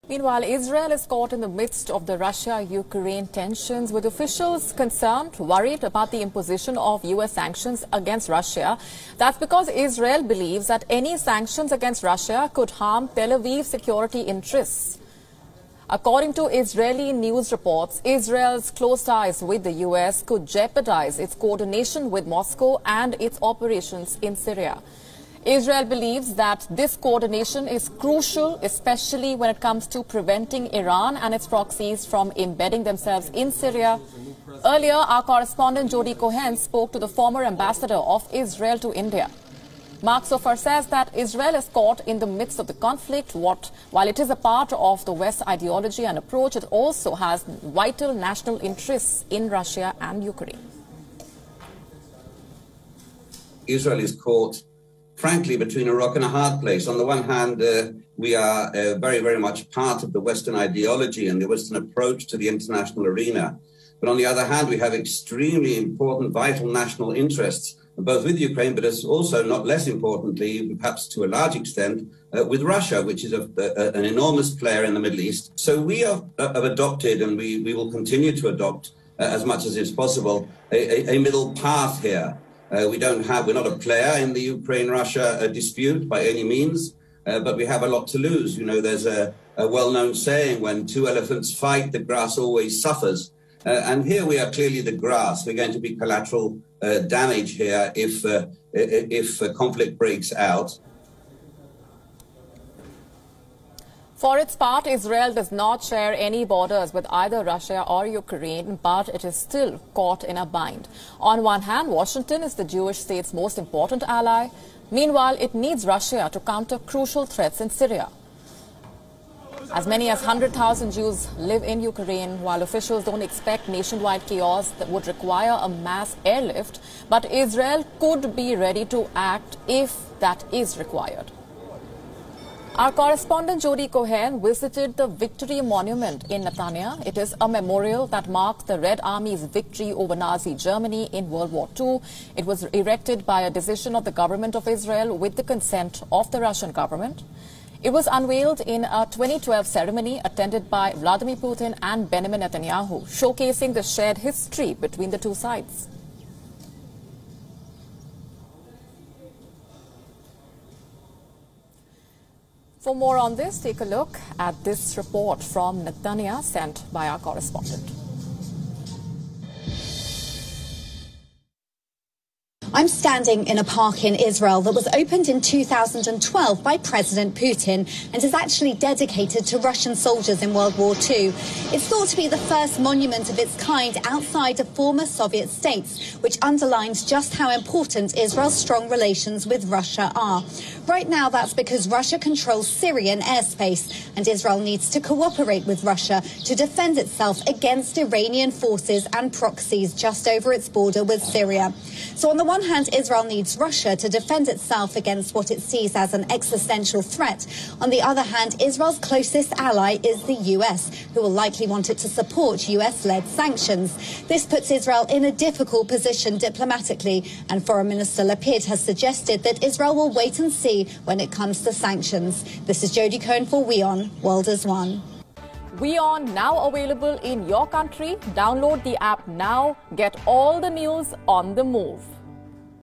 Meanwhile, Israel is caught in the midst of the Russia-Ukraine tensions, with officials concerned, worried about the imposition of U.S. sanctions against Russia. That's because Israel believes that any sanctions against Russia could harm Tel Aviv's security interests. According to Israeli news reports, Israel's close ties with the U.S. could jeopardize its coordination with Moscow and its operations in Syria. Israel believes that this coordination is crucial, especially when it comes to preventing Iran and its proxies from embedding themselves in Syria. Earlier, our correspondent Jody Cohen spoke to the former ambassador of Israel to India. Mark Sofer says that Israel is caught in the midst of the conflict. While it is a part of the West ideology and approach, it also has vital national interests in Russia and Ukraine. Israel is caught, frankly, between a rock and a hard place. On the one hand, we are very, very much part of the Western ideology and the Western approach to the international arena. But on the other hand, we have extremely important, vital national interests, both with Ukraine, but as also, not less importantly, perhaps to a large extent, with Russia, which is an enormous player in the Middle East. So we have adopted, and we will continue to adopt, as much as is possible, a middle path here. We're not a player in the Ukraine-Russia dispute by any means, but we have a lot to lose. You know, there's a well-known saying, when two elephants fight, the grass always suffers. And here we are clearly the grass. We're going to be collateral damage here if conflict breaks out. For its part, Israel does not share any borders with either Russia or Ukraine, but it is still caught in a bind. On one hand, Washington is the Jewish state's most important ally. Meanwhile, it needs Russia to counter crucial threats in Syria. As many as 100,000 Jews live in Ukraine, while officials don't expect nationwide chaos that would require a mass airlift, but Israel could be ready to act if that is required. Our correspondent Jody Cohen visited the Victory Monument in Netanya. It is a memorial that marks the Red Army's victory over Nazi Germany in World War II. It was erected by a decision of the government of Israel with the consent of the Russian government. It was unveiled in a 2012 ceremony attended by Vladimir Putin and Benjamin Netanyahu, showcasing the shared history between the two sides. For more on this, take a look at this report from Netanya sent by our correspondent. I'm standing in a park in Israel that was opened in 2012 by President Putin and is actually dedicated to Russian soldiers in World War II. It's thought to be the first monument of its kind outside of former Soviet states, which underlines just how important Israel's strong relations with Russia are. Right now, that's because Russia controls Syrian airspace, and Israel needs to cooperate with Russia to defend itself against Iranian forces and proxies just over its border with Syria. So on the one hand, Israel needs Russia to defend itself against what it sees as an existential threat. On the other hand, Israel's closest ally is the US, who will likely want it to support US-led sanctions. This puts Israel in a difficult position diplomatically, and Foreign Minister Lapid has suggested that Israel will wait and see when it comes to sanctions. This is Jody Cohen for WION, World is One. WION now available in your country. Download the app now. Get all the news on the move.